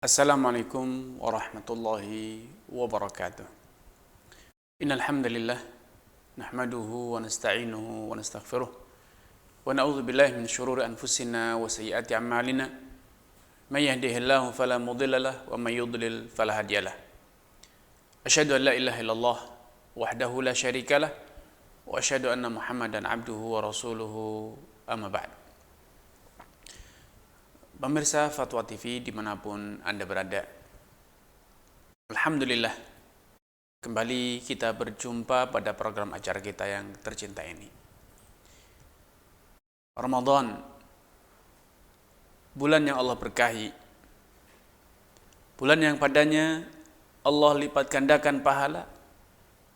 Assalamualaikum warahmatullahi wabarakatuh. Innal hamdalillah nahmaduhu wa nasta'inuhu wa nastaghfiruh wa na'udzu billahi min shururi anfusina wa sayyiati a'malina. May yahdihillahu fala mudilla lahu wa may yudlil fala hadiyalah. Asyhadu an la ilaha illallah wahdahu la syarika lah wa asyhadu anna Muhammadan abduhu wa rasuluhu amma ba'd. Pemirsa Fatwa TV dimanapun Anda berada, alhamdulillah kembali kita berjumpa pada program acara kita yang tercinta ini. Ramadan, bulan yang Allah berkahi, bulan yang padanya Allah lipat gandakan pahala,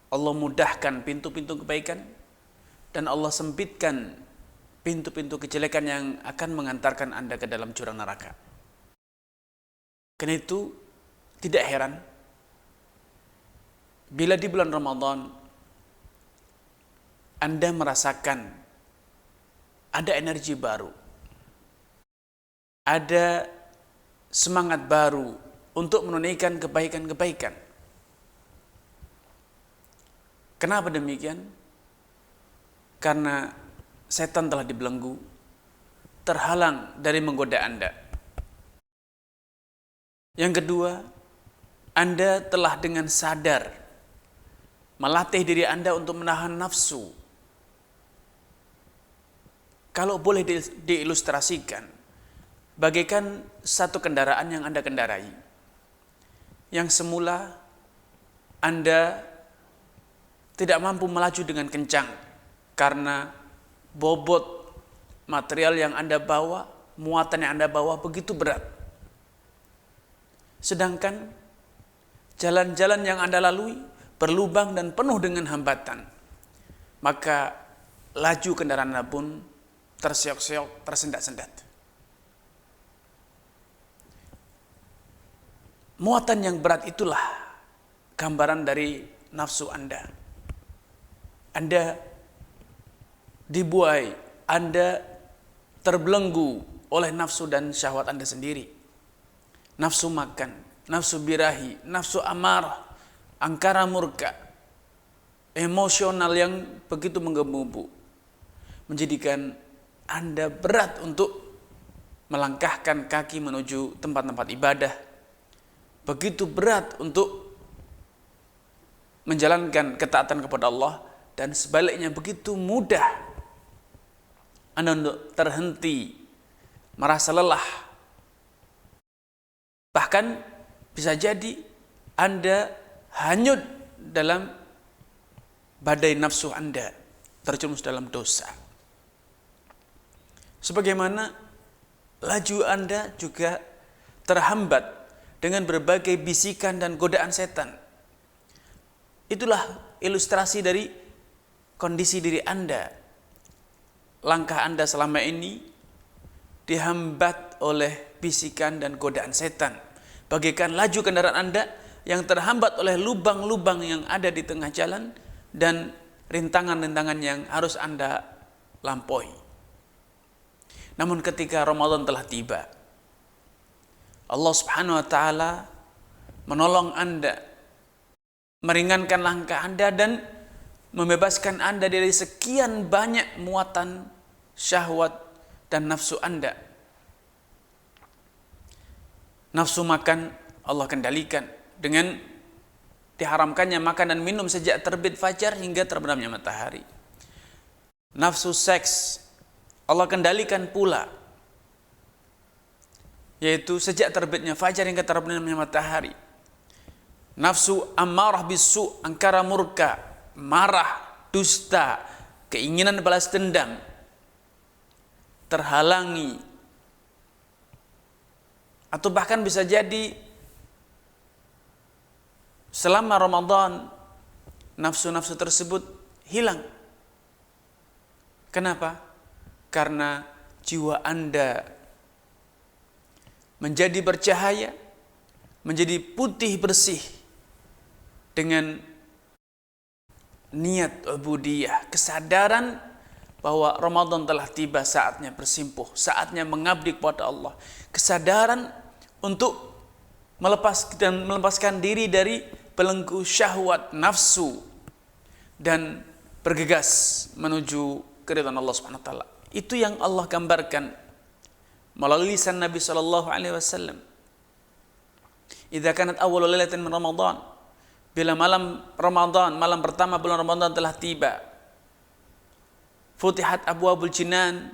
Allah mudahkan pintu-pintu kebaikan, dan Allah sempitkan pintu-pintu kejelekan yang akan mengantarkan Anda ke dalam jurang neraka. Karena itu tidak heran bila di bulan Ramadan Anda merasakan ada energi baru, ada semangat baru untuk menunaikan kebaikan-kebaikan. Kenapa demikian? Karena setan telah dibelenggu, terhalang dari menggoda Anda. Yang kedua, Anda telah dengan sadar melatih diri Anda untuk menahan nafsu. Kalau boleh diilustrasikan, bagaikan satu kendaraan yang Anda kendarai, yang semula Anda tidak mampu melaju dengan kencang karena bobot material yang Anda bawa, muatan yang Anda bawa begitu berat. Sedangkan jalan-jalan yang Anda lalui berlubang dan penuh dengan hambatan. Maka laju kendaraan Anda pun terseok-seok, tersendat-sendat. Muatan yang berat itulah gambaran dari nafsu Anda. Anda dibuai, Anda terbelenggu oleh nafsu dan syahwat Anda sendiri. Nafsu makan, nafsu birahi, nafsu amarah, angkara murka, emosional yang begitu menggebu-gebu, menjadikan Anda berat untuk melangkahkan kaki menuju tempat-tempat ibadah, begitu berat untuk menjalankan ketaatan kepada Allah, dan sebaliknya begitu mudah Anda untuk terhenti, merasa lelah. Bahkan bisa jadi Anda hanyut dalam badai nafsu Anda, terjerumus dalam dosa. Sebagaimana laju Anda juga terhambat dengan berbagai bisikan dan godaan setan. Itulah ilustrasi dari kondisi diri Anda. Langkah Anda selama ini dihambat oleh bisikan dan godaan setan. Bagaikan laju kendaraan Anda yang terhambat oleh lubang-lubang yang ada di tengah jalan dan rintangan-rintangan yang harus Anda lampaui. Namun ketika Ramadan telah tiba, Allah Subhanahu wa taala menolong Anda, meringankan langkah Anda dan membebaskan Anda dari sekian banyak muatan syahwat dan nafsu Anda. Nafsu makan Allah kendalikan dengan diharamkannya makan dan minum sejak terbit fajar hingga terbenamnya matahari. Nafsu seks Allah kendalikan pula, yaitu sejak terbitnya fajar hingga terbenamnya matahari. Nafsu amarah bisu, angkara murka, marah, dusta, keinginan balas dendam, terhalangi, atau bahkan bisa jadi selama Ramadan nafsu-nafsu tersebut hilang. Kenapa? Karena jiwa Anda menjadi bercahaya, menjadi putih bersih dengan niat ubudiyah, kesadaran bahwa Ramadan telah tiba, saatnya bersimpuh, saatnya mengabdi kepada Allah. Kesadaran untuk melepaskan diri dari belenggu syahwat nafsu dan bergegas menuju keridhaan Allah Subhanahu wa taala. Itu yang Allah gambarkan melalui lisan Nabi sallallahu alaihi wasallam. Idza kanat awwalu lailatin min Ramadan, bila malam Ramadan, malam pertama bulan Ramadan telah tiba, futihat abwabul jinan,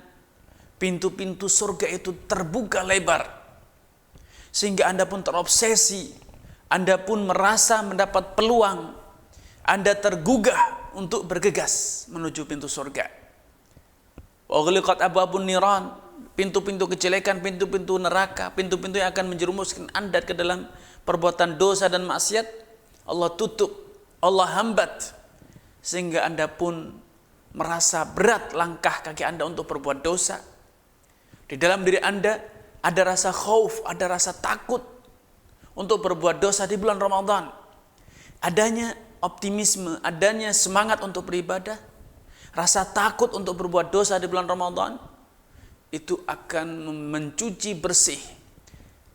pintu-pintu surga itu terbuka lebar, sehingga Anda pun terobsesi, Anda pun merasa mendapat peluang, Anda tergugah untuk bergegas menuju pintu surga. Wa ghliqat abwabun niran, pintu-pintu kejelekan, pintu-pintu neraka, pintu-pintu yang akan menjerumuskan Anda ke dalam perbuatan dosa dan maksiat, Allah tutup, Allah hambat, sehingga Anda pun merasa berat langkah kaki Anda untuk berbuat dosa. Di dalam diri Anda ada rasa khauf, ada rasa takut untuk berbuat dosa di bulan Ramadan. Adanya optimisme, adanya semangat untuk beribadah, rasa takut untuk berbuat dosa di bulan Ramadan, itu akan mencuci bersih,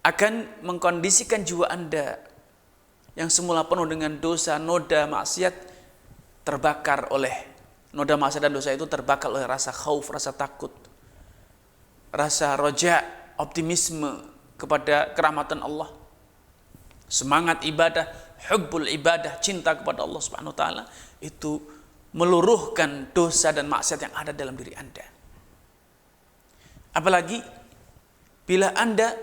akan mengkondisikan jiwa Anda yang semula penuh dengan dosa, noda, maksiat, terbakar oleh noda, maksiat dan dosa itu terbakar oleh rasa khauf, rasa takut, rasa roja, optimisme kepada kerahmatan Allah, semangat ibadah, hubbul ibadah, cinta kepada Allah Subhanahu wa taala, itu meluruhkan dosa dan maksiat yang ada dalam diri Anda. Apalagi bila Anda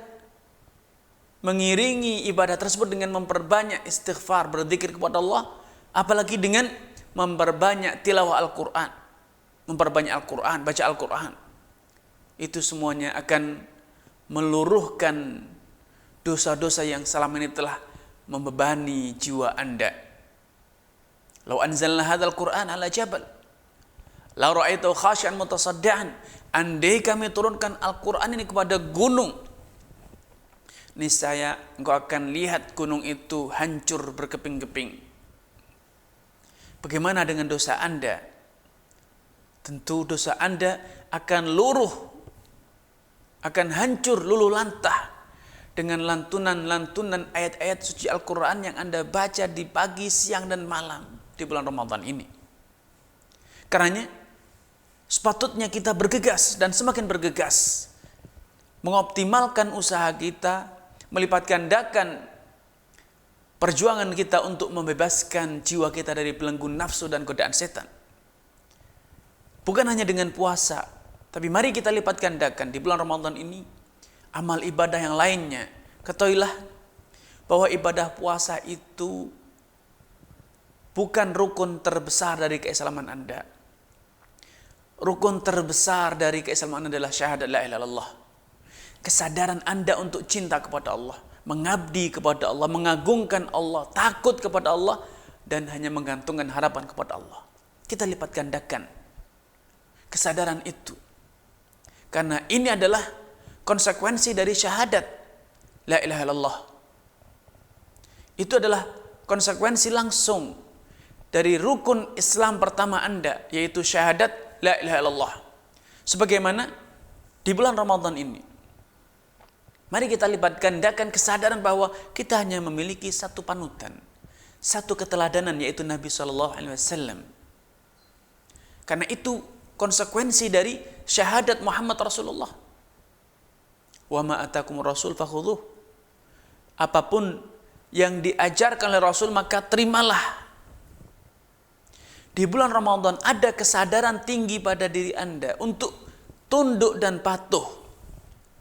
mengiringi ibadah tersebut dengan memperbanyak istighfar, berzikir kepada Allah, apalagi dengan memperbanyak tilawah Al-Quran, memperbanyak Al-Quran, baca Al-Quran, itu semuanya akan meluruhkan dosa-dosa yang selama ini telah membebani jiwa Anda. Lau anzalna hadzal Qur'an ala jabal la ra'aitahu khashi'an mutasaddian. Andai kami turunkan Al-Qur'an ini kepada gunung, niscaya engkau akan lihat gunung itu hancur berkeping-keping. Bagaimana dengan dosa Anda? Tentu dosa Anda akan luruh, akan hancur luluh lantah dengan lantunan-lantunan ayat-ayat suci Al-Quran yang Anda baca di pagi, siang, dan malam di bulan Ramadan ini. Karenanya sepatutnya kita bergegas dan semakin bergegas mengoptimalkan usaha kita, melipat gandakan perjuangan kita untuk membebaskan jiwa kita dari belenggu nafsu dan godaan setan. Bukan hanya dengan puasa, tapi mari kita lipat gandakan di bulan Ramadan ini amal ibadah yang lainnya. Ketahuilah bahwa ibadah puasa itu bukan rukun terbesar dari keislaman Anda. Rukun terbesar dari keislaman Anda adalah syahadat la ilaha illallah. Kesadaran Anda untuk cinta kepada Allah, mengabdi kepada Allah, mengagungkan Allah, takut kepada Allah, dan hanya menggantungkan harapan kepada Allah. Kita lipat gandakan kesadaran itu, karena ini adalah konsekuensi dari syahadat la ilaha illallah. Itu adalah konsekuensi langsung dari rukun Islam pertama Anda, yaitu syahadat la ilaha illallah. Sebagaimana di bulan Ramadan ini, mari kita libat gandakan kesadaran bahwa kita hanya memiliki satu panutan, satu keteladanan, yaitu Nabi SAW. Karena itu konsekuensi dari syahadat Muhammad Rasulullah. Wa ma atakumur rasul fakhudhuh. Apapun yang diajarkan oleh Rasul maka terimalah. Di bulan Ramadan ada kesadaran tinggi pada diri Anda untuk tunduk dan patuh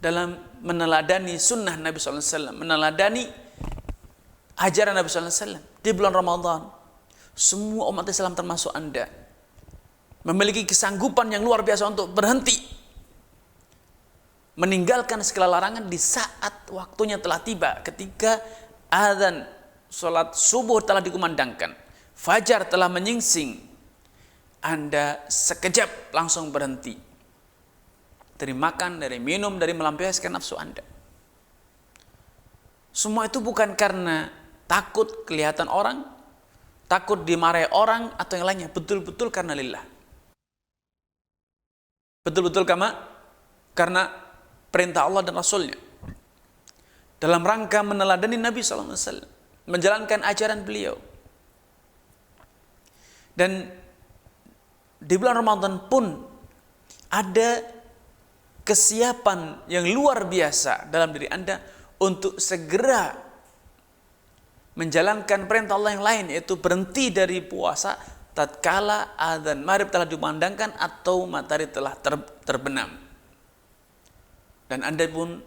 dalam meneladani sunnah Nabi SAW, meneladani ajaran Nabi SAW. Di bulan Ramadan semua umat Islam termasuk Anda memiliki kesanggupan yang luar biasa untuk berhenti, meninggalkan segala larangan di saat waktunya telah tiba. Ketika azan sholat subuh telah dikumandangkan, fajar telah menyingsing, Anda sekejap langsung berhenti dari makan, dari minum, dari melampiaskan nafsu Anda. Semua itu bukan karena takut kelihatan orang, takut dimarahi orang, atau yang lainnya. Betul-betul karena lillah. Betul-betul karena perintah Allah dan Rasulnya. dalam rangka meneladani Nabi SAW, menjalankan ajaran beliau. Dan di bulan Ramadan pun ada kesiapan yang luar biasa dalam diri Anda untuk segera menjalankan perintah Allah yang lain, yaitu berhenti dari puasa tatkala adzan maghrib telah dikumandangkan atau matahari telah terbenam. Dan Anda pun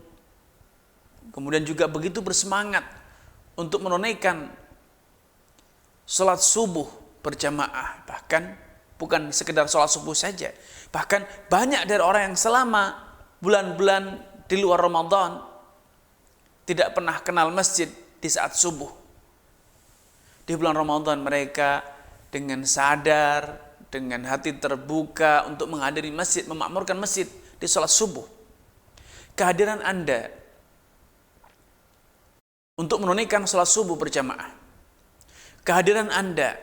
kemudian juga begitu bersemangat untuk menunaikan sholat subuh berjamaah. Bahkan bukan sekedar sholat subuh saja, bahkan banyak dari orang yang selama bulan-bulan di luar Ramadan tidak pernah kenal masjid di saat subuh. Di bulan Ramadan mereka dengan sadar, dengan hati terbuka untuk menghadiri masjid, memakmurkan masjid di sholat subuh. Kehadiran Anda untuk menunaikan sholat subuh berjamaah, kehadiran Anda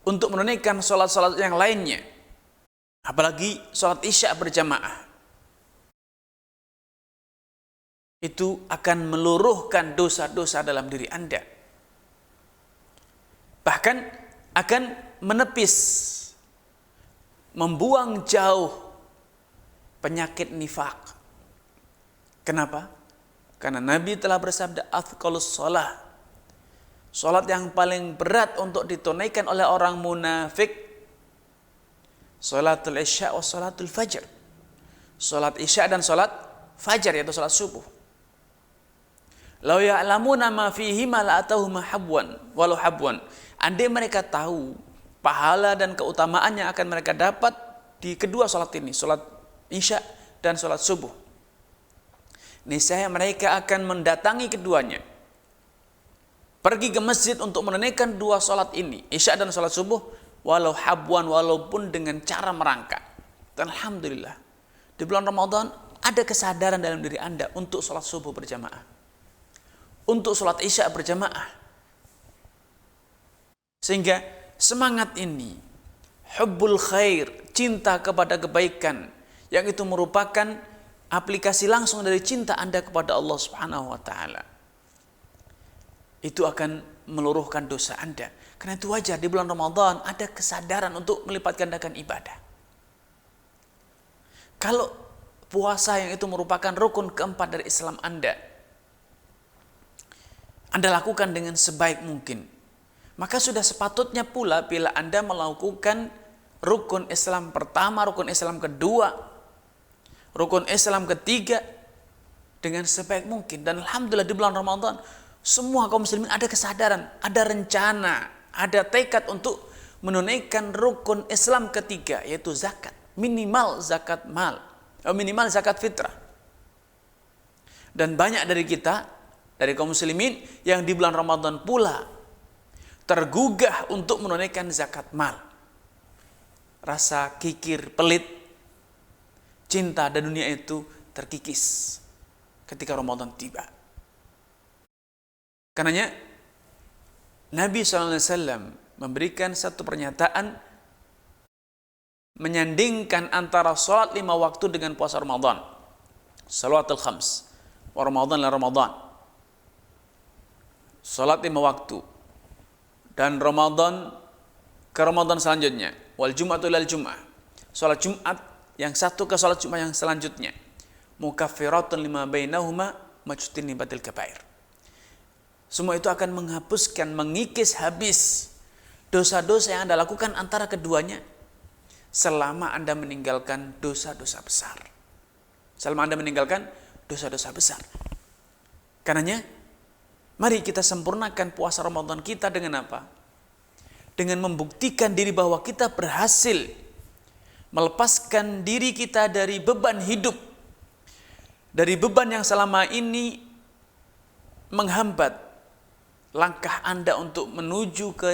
untuk menunaikan sholat-sholat yang lainnya, apalagi sholat isya berjamaah, itu akan meluruhkan dosa-dosa dalam diri Anda. Bahkan akan menepis, membuang jauh penyakit nifak. Kenapa? Karena Nabi telah bersabda, athqalus shalah, salat yang paling berat untuk ditunaikan oleh orang munafik, salatul isya wa salatul fajr. Salat isya dan salat fajar, yaitu salat subuh. Lau ya'lamuna ma fihi ma la'atahuma habwan walau habwan. Andai mereka tahu pahala dan keutamaan yang akan mereka dapat di kedua salat ini, salat isya dan salat subuh, niscaya mereka akan mendatangi keduanya, pergi ke masjid untuk menunaikan dua salat ini, isya dan salat subuh, walau habwan, walaupun dengan cara merangkak. Dan alhamdulillah, di bulan Ramadan ada kesadaran dalam diri Anda untuk salat subuh berjamaah, untuk salat isya berjamaah. Sehingga semangat ini, hubbul khair, cinta kepada kebaikan, yang itu merupakan aplikasi langsung dari cinta Anda kepada Allah Subhanahu wa taala, itu akan meluruhkan dosa Anda. Karena itu wajar di bulan Ramadan ada kesadaran untuk melipat gandakan ibadah. Kalau puasa yang itu merupakan rukun keempat dari Islam Anda lakukan dengan sebaik mungkin, maka sudah sepatutnya pula bila Anda melakukan rukun Islam pertama, rukun Islam kedua, rukun Islam ketiga dengan sebaik mungkin. Dan alhamdulillah di bulan Ramadan semua kaum muslimin ada kesadaran, ada rencana, ada tekad untuk menunaikan rukun Islam ketiga, yaitu zakat, minimal zakat mal, minimal zakat fitrah. Dan banyak dari kita, dari kaum muslimin yang di bulan Ramadan pula tergugah untuk menunaikan zakat mal. Rasa kikir, pelit, cinta dan dunia itu terkikis ketika Ramadan tiba. Karenanya Nabi SAW memberikan satu pernyataan menyandingkan antara sholat 5 waktu dengan puasa Ramadan. Salawatul khams wa Ramadan la Ramadan. Sholat 5 waktu dan Ramadan ke Ramadan selanjutnya, wal Jum'atu ilal Jum'ah, salat Jumat yang satu ke salat Jumat yang selanjutnya, mukaffiratun lima bainahuma majtunibatil kabair. Semua itu akan menghapuskan, mengikis habis dosa-dosa yang Anda lakukan antara keduanya selama Anda meninggalkan dosa-dosa besar. Selama Anda meninggalkan dosa-dosa besar. Karenanya mari kita sempurnakan puasa Ramadan kita dengan apa? Dengan membuktikan diri bahwa kita berhasil melepaskan diri kita dari beban hidup, dari beban yang selama ini menghambat langkah Anda untuk menuju ke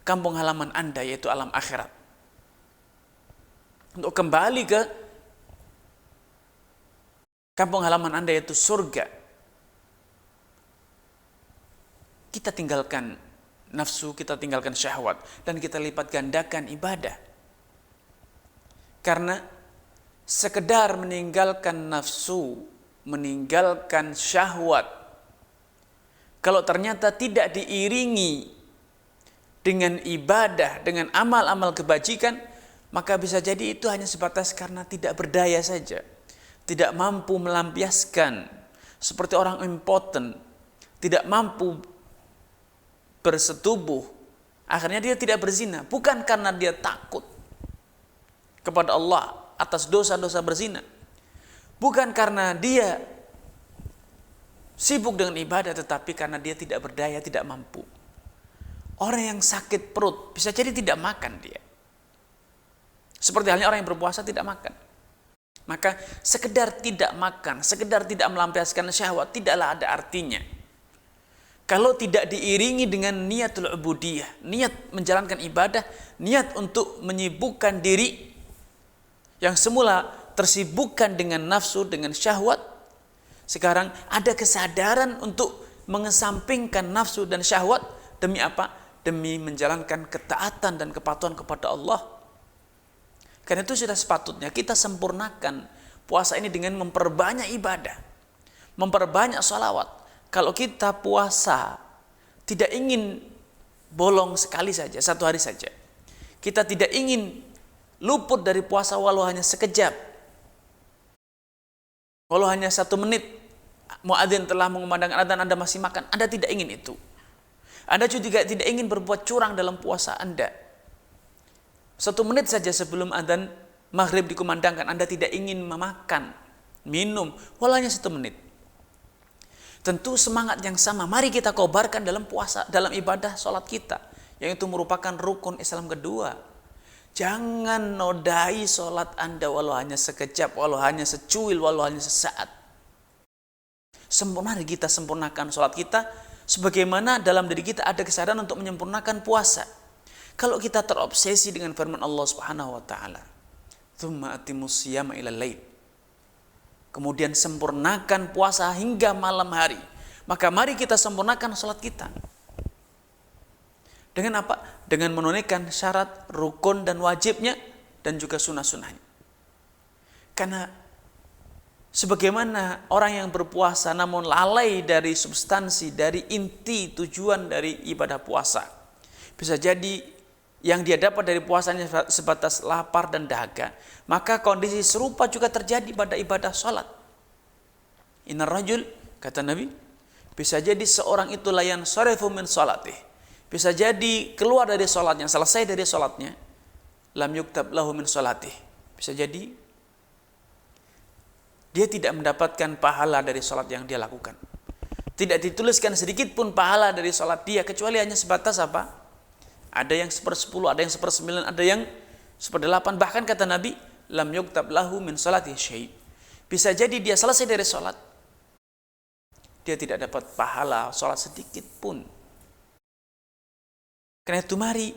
kampung halaman Anda, yaitu alam akhirat. Untuk kembali ke kampung halaman Anda, yaitu surga. Kita tinggalkan nafsu, kita tinggalkan syahwat, dan kita lipat gandakan ibadah. Karena sekedar meninggalkan nafsu, meninggalkan syahwat, Kalau ternyata tidak diiringi dengan ibadah, dengan amal-amal kebajikan, maka bisa jadi itu hanya sebatas karena tidak berdaya saja, tidak mampu melampiaskan, seperti orang impoten, tidak mampu bersetubuh, akhirnya dia tidak berzina, bukan karena dia takut kepada Allah atas dosa-dosa berzina, bukan karena dia sibuk dengan ibadah, tetapi karena dia tidak berdaya, tidak mampu. Orang yang sakit perut bisa jadi tidak makan dia, seperti halnya orang yang berpuasa tidak makan. Maka sekedar tidak makan, sekedar tidak melampiaskan syahwat tidaklah ada artinya kalau tidak diiringi dengan niatul ubudiyah, niat menjalankan ibadah, niat untuk menyibukkan diri yang semula tersibukkan dengan nafsu, dengan syahwat. Sekarang ada kesadaran untuk mengesampingkan nafsu dan syahwat. Demi apa? Demi menjalankan ketaatan dan kepatuhan kepada Allah. Karena itu sudah sepatutnya kita sempurnakan puasa ini dengan memperbanyak ibadah, memperbanyak sholawat. Kalau kita puasa tidak ingin bolong sekali saja, satu hari saja, kita tidak ingin luput dari puasa walau hanya sekejap, walau hanya 1 menit, muadzin telah mengumandangkan adzan, Anda masih makan, Anda tidak ingin itu. Anda juga tidak ingin berbuat curang dalam puasa Anda. 1 menit saja sebelum adzan maghrib dikumandangkan, Anda tidak ingin memakan, minum, walau hanya 1 menit. Tentu semangat yang sama mari kita kobarkan dalam puasa, dalam ibadah sholat kita, yang itu merupakan rukun Islam kedua. Jangan nodai sholat Anda walau hanya sekejap, walau hanya secuil, walau hanya sesaat. Mari kita sempurnakan sholat kita, sebagaimana dalam diri kita ada kesadaran untuk menyempurnakan puasa. Kalau kita terobsesi dengan firman Allah Subhanahu wa taala, "Tsumma atimus siyama ilal lail." Kemudian sempurnakan puasa hingga malam hari. Maka mari kita sempurnakan sholat kita. Dengan apa? Dengan menunaikan syarat, rukun dan wajibnya, dan juga sunnah-sunnahnya. Karena sebagaimana orang yang berpuasa namun lalai dari substansi, dari inti tujuan dari ibadah puasa, bisa jadi yang dia dapat dari puasanya sebatas lapar dan dahaga, maka kondisi serupa juga terjadi pada ibadah sholat. Innar rajul, kata Nabi, bisa jadi seorang itu layan sarifu min sholatih, bisa jadi keluar dari sholatnya, selesai dari sholatnya, lam yuktab lahu min sholatih, bisa jadi dia tidak mendapatkan pahala dari sholat yang dia lakukan, tidak dituliskan sedikit pun pahala dari sholat dia, kecuali hanya sebatas apa? Ada yang 1/10, ada yang 1/9, ada yang 1/8. Bahkan kata Nabi, lam yuktab lahu min sholati syai'. Bisa jadi dia selesai dari sholat, dia tidak dapat pahala sholat sedikit pun. Karena itu mari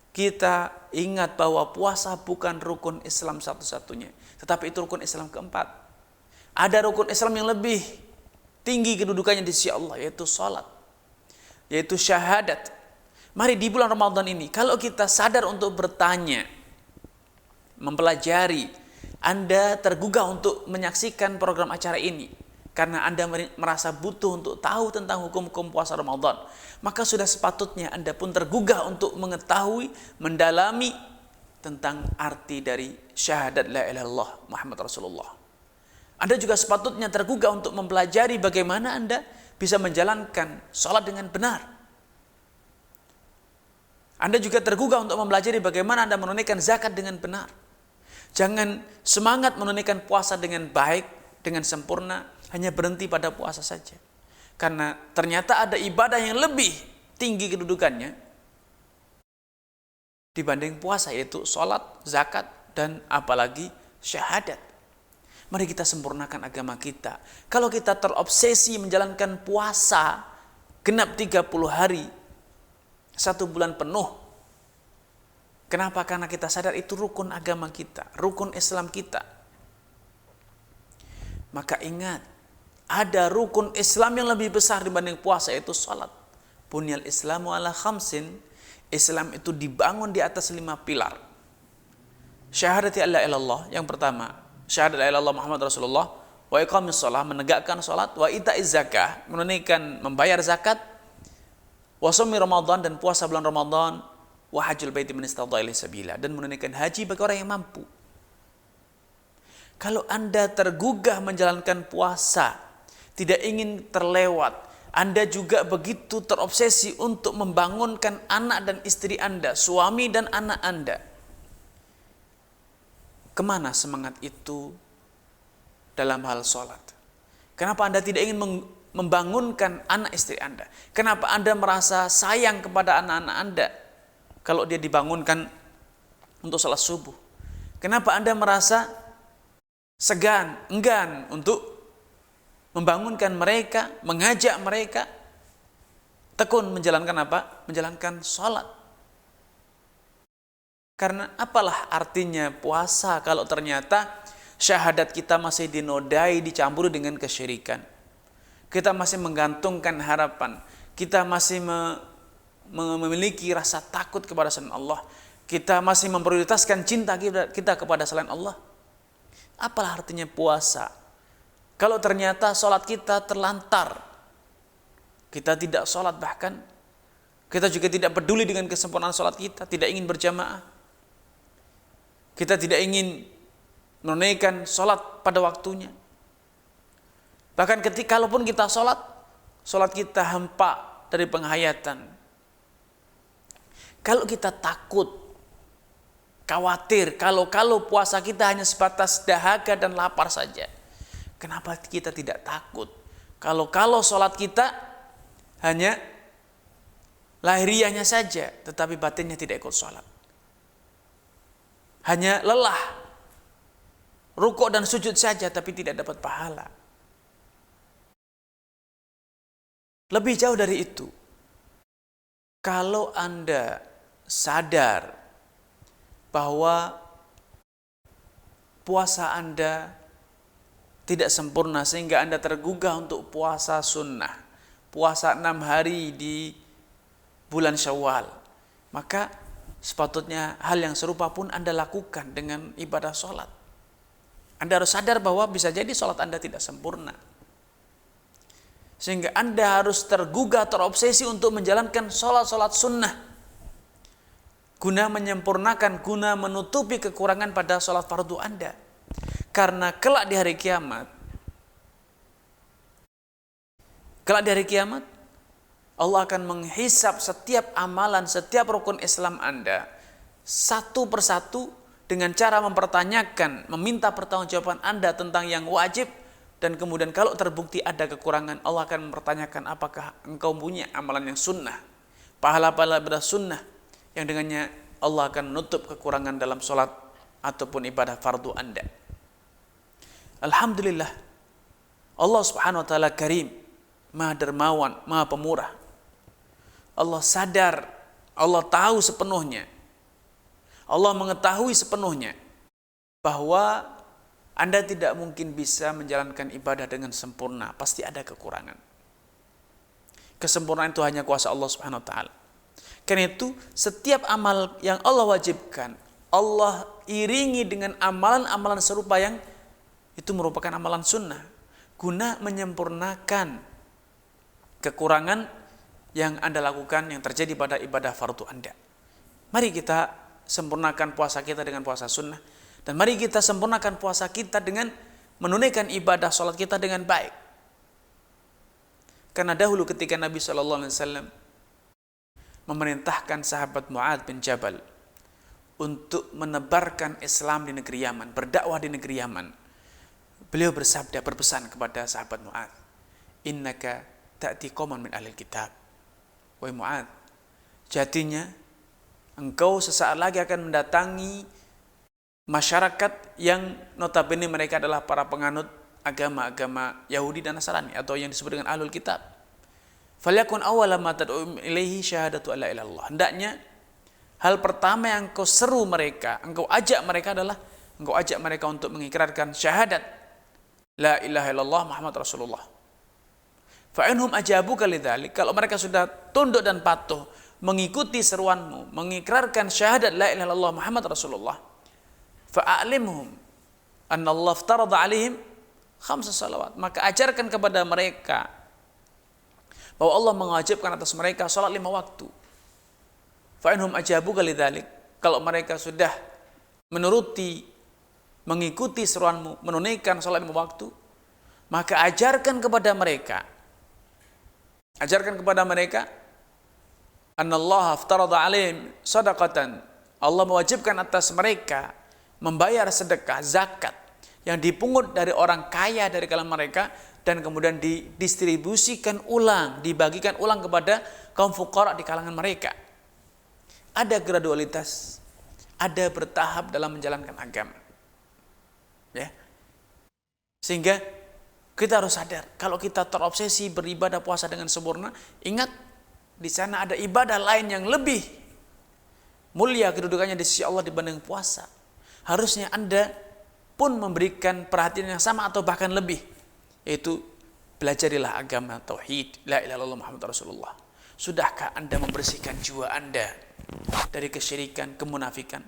kita ingat bahwa puasa bukan rukun Islam satu-satunya, tetapi itu rukun Islam keempat. Ada rukun Islam yang lebih tinggi kedudukannya di sisi Allah, yaitu sholat, yaitu syahadat. Mari di bulan Ramadan ini, kalau kita sadar untuk bertanya, mempelajari, Anda tergugah untuk menyaksikan program acara ini, karena Anda merasa butuh untuk tahu tentang hukum-hukum puasa Ramadan, maka sudah sepatutnya Anda pun tergugah untuk mengetahui, mendalami tentang arti dari syahadat la ilaha illallah Muhammad Rasulullah. Anda juga sepatutnya tergugah untuk mempelajari bagaimana Anda bisa menjalankan sholat dengan benar. Anda juga tergugah untuk mempelajari bagaimana Anda menunaikan zakat dengan benar. Jangan semangat menunaikan puasa dengan baik, dengan sempurna, hanya berhenti pada puasa saja. Karena ternyata ada ibadah yang lebih tinggi kedudukannya dibanding puasa, yaitu sholat, zakat, dan apalagi syahadat. Mari kita sempurnakan agama kita. Kalau kita terobsesi menjalankan puasa genap 30 hari, 1 bulan penuh. Kenapa? Karena kita sadar itu rukun agama kita, rukun Islam kita. Maka ingat, ada rukun Islam yang lebih besar dibanding puasa, yaitu salat. Bunyal Islamu ala khamsin. Islam itu dibangun di atas 5 pilar. Syahadat la ilaha illallah yang pertama, syahadat la ilaha illallah Muhammad Rasulullah, wa iqamis shalah, menegakkan salat, wa ita'iz zakah, menunaikan membayar zakat, wa shaumi Ramadan, dan puasa bulan Ramadan, wa hajjul baiti man istata'a ilaihi sabila, dan menunaikan haji bagi orang yang mampu. Kalau Anda tergugah menjalankan puasa, tidak ingin terlewat, Anda juga begitu terobsesi untuk membangunkan anak dan istri Anda, suami dan anak Anda, kemana semangat itu dalam hal sholat? Kenapa Anda tidak ingin membangunkan anak istri Anda? Kenapa Anda merasa sayang kepada anak-anak Anda kalau dia dibangunkan untuk sholat subuh? Kenapa Anda merasa enggan untuk membangunkan mereka, mengajak mereka tekun menjalankan apa? Menjalankan sholat. Karena apalah artinya puasa kalau ternyata syahadat kita masih dinodai, dicampuri dengan kesyirikan. Kita masih menggantungkan harapan, kita masih memiliki rasa takut kepada selain Allah, kita masih memprioritaskan cinta kita kepada selain Allah. Apalah artinya puasa kalau ternyata sholat kita terlantar, kita tidak sholat, bahkan kita juga tidak peduli dengan kesempurnaan sholat kita, tidak ingin berjamaah, kita tidak ingin menunaikan sholat pada waktunya. Bahkan kalaupun kita sholat kita hampa dari penghayatan. Kalau kita takut, khawatir, kalau puasa kita hanya sebatas dahaga dan lapar saja, kenapa kita tidak takut? Kalau sholat kita hanya lahiriahnya saja, tetapi batinnya tidak ikut sholat, hanya lelah, rukuk dan sujud saja, tapi tidak dapat pahala. Lebih jauh dari itu, kalau Anda sadar bahwa puasa Anda tidak sempurna sehingga Anda tergugah untuk puasa sunnah, puasa 6 hari di bulan Syawal, maka sepatutnya hal yang serupa pun Anda lakukan dengan ibadah sholat. Anda harus sadar bahwa bisa jadi sholat Anda tidak sempurna, sehingga Anda harus tergugah, terobsesi untuk menjalankan sholat sunnah, guna menyempurnakan, guna menutupi kekurangan pada sholat fardu Anda. Karena kelak di hari kiamat, Allah akan menghisap setiap amalan, setiap rukun Islam Anda satu persatu dengan cara mempertanyakan, meminta pertanggungjawaban Anda tentang yang wajib, dan kemudian kalau terbukti ada kekurangan, Allah akan mempertanyakan apakah engkau punya amalan yang sunnah, pahala-pahala sunnah yang dengannya Allah akan menutup kekurangan dalam sholat ataupun ibadah fardu Anda. Alhamdulillah, Allah subhanahu wa ta'ala karim, maha dermawan, maha pemurah. Allah sadar, Allah tahu sepenuhnya, Allah mengetahui sepenuhnya bahwa Anda tidak mungkin bisa menjalankan ibadah dengan sempurna, pasti ada kekurangan. Kesempurnaan itu hanya kuasa Allah subhanahu wa ta'ala. Karena itu setiap amal yang Allah wajibkan, Allah iringi dengan amalan-amalan serupa yang itu merupakan amalan sunnah, guna menyempurnakan kekurangan yang Anda lakukan yang terjadi pada ibadah fardu Anda. Mari kita sempurnakan puasa kita dengan puasa sunnah, dan mari kita sempurnakan puasa kita dengan menunaikan ibadah sholat kita dengan baik. Karena dahulu ketika Nabi SAW memerintahkan sahabat Mu'adz bin Jabal untuk menebarkan Islam di negeri Yaman, berdakwah di negeri Yaman, beliau berpesan kepada sahabat Mu'adz, innaka ta'ti qauman min ahlil kitab. Wahai Mu'adz, jadinya engkau sesaat lagi akan mendatangi masyarakat yang notabene mereka adalah para penganut agama-agama Yahudi dan Nasrani, atau yang disebut dengan ahlul kitab. Falyakun awwala ma tad'u ilaihi syahadatu alla ilaha illallah. Hendaknya hal pertama yang engkau seru mereka, engkau ajak mereka adalah engkau ajak mereka untuk mengikrarkan syahadat la ilaha illallah Muhammad Rasulullah. Fa inhum ajabuka lidzalik, kalau mereka sudah tunduk dan patuh mengikuti seruanmu, mengikrarkan syahadat la ilaha illallah Muhammad Rasulullah, fa a'limhum anna Allah aftarada alaihim khamsa salawat. Maka ajarkan kepada mereka bahwa Allah mewajibkan atas mereka salat 5 waktu. Fa inhum ajabuka lidzalik. Kalau mereka sudah menuruti, mengikuti seruanmu, menunaikan salat 5 waktu, maka ajarkan kepada mereka annallaha aftarada alaihim sadaqatan. Allah mewajibkan atas mereka membayar sedekah, zakat yang dipungut dari orang kaya dari kalangan mereka dan kemudian didistribusikan ulang, dibagikan ulang kepada kaum fuqara di kalangan mereka. Ada gradualitas, ada bertahap dalam menjalankan agama. Ya. Sehingga kita harus sadar, kalau kita terobsesi beribadah puasa dengan sempurna, ingat di sana ada ibadah lain yang lebih mulia kedudukannya di sisi Allah dibanding puasa. Harusnya Anda pun memberikan perhatian yang sama atau bahkan lebih, yaitu belajarilah agama tauhid, la ilaha illallah Muhammad Rasulullah. Sudahkah Anda membersihkan jiwa Anda dari kesyirikan, kemunafikan?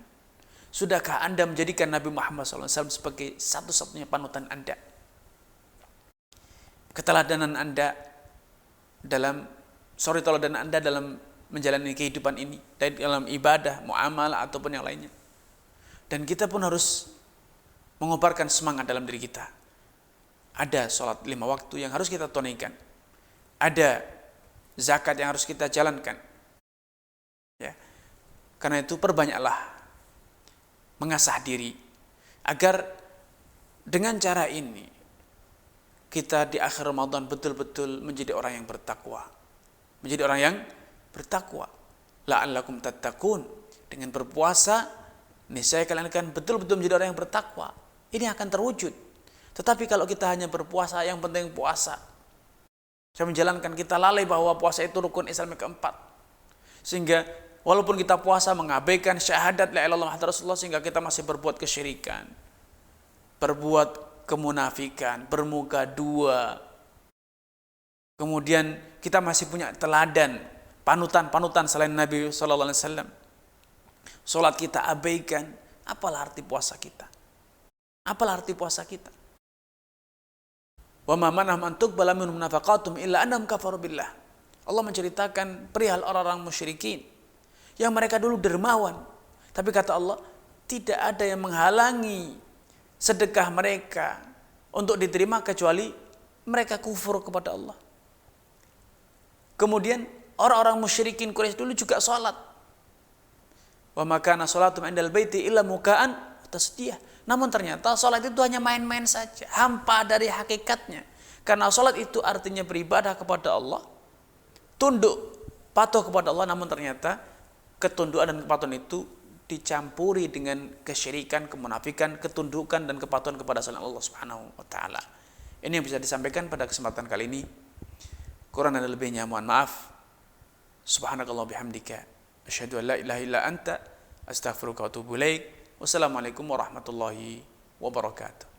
Sudahkah Anda menjadikan Nabi Muhammad SAW sebagai satu-satunya panutan Anda? Keteladanan Anda dalam menjalani kehidupan ini, dalam ibadah, muamalah ataupun yang lainnya. Dan kita pun harus mengobarkan semangat dalam diri kita. Ada sholat 5 waktu yang harus kita tunaikan. Ada zakat yang harus kita jalankan. Ya. Karena itu perbanyaklah mengasah diri agar dengan cara ini kita di akhir Ramadan betul-betul menjadi orang yang bertakwa. Menjadi orang yang bertakwa. La'allakum tattaqun. Dengan berpuasa, niscaya kalian akan betul-betul menjadi orang yang bertakwa. Ini akan terwujud. Tetapi kalau kita hanya berpuasa, yang penting puasa. Saya menjalankan, kita lalai bahwa puasa itu rukun Islam yang keempat. Sehingga walaupun kita puasa mengabaikan syahadat la ilaha illallah Muhammad Rasulullah, sehingga kita masih berbuat kesyirikan, berbuat kemunafikan, bermuka dua. Kemudian kita masih punya teladan, panutan-panutan selain Nabi sallallahu alaihi wasallam. Salat kita abaikan, apalah arti puasa kita? Apalah arti puasa kita? Wa ma manahum an tuqbala minhum nafaqatum illa annahum kafaru billah. Allah menceritakan perihal orang-orang musyrikin yang mereka dulu dermawan, tapi kata Allah, tidak ada yang menghalangi sedekah mereka untuk diterima kecuali mereka kufur kepada Allah. Kemudian orang-orang musyrikin Quraisy dulu juga salat. Wa ma kana salatum indal baiti illa muka'an tasdiyah. Namun ternyata salat itu hanya main-main saja, hampa dari hakikatnya. Karena salat itu artinya beribadah kepada Allah, tunduk, patuh kepada Allah, namun ternyata ketundukan dan kepatuhan itu dicampuri dengan kesyirikan, kemunafikan, ketundukan dan kepatuhan kepada selain Allah Subhanahu wa taala. Ini yang bisa disampaikan pada kesempatan kali ini. Kurang dan lebihnya mohon maaf. Subhanakallah bihamdika asyhadu an la ilaha illa anta astaghfiruka wa atubu ilaik. Wassalamualaikum warahmatullahi wabarakatuh.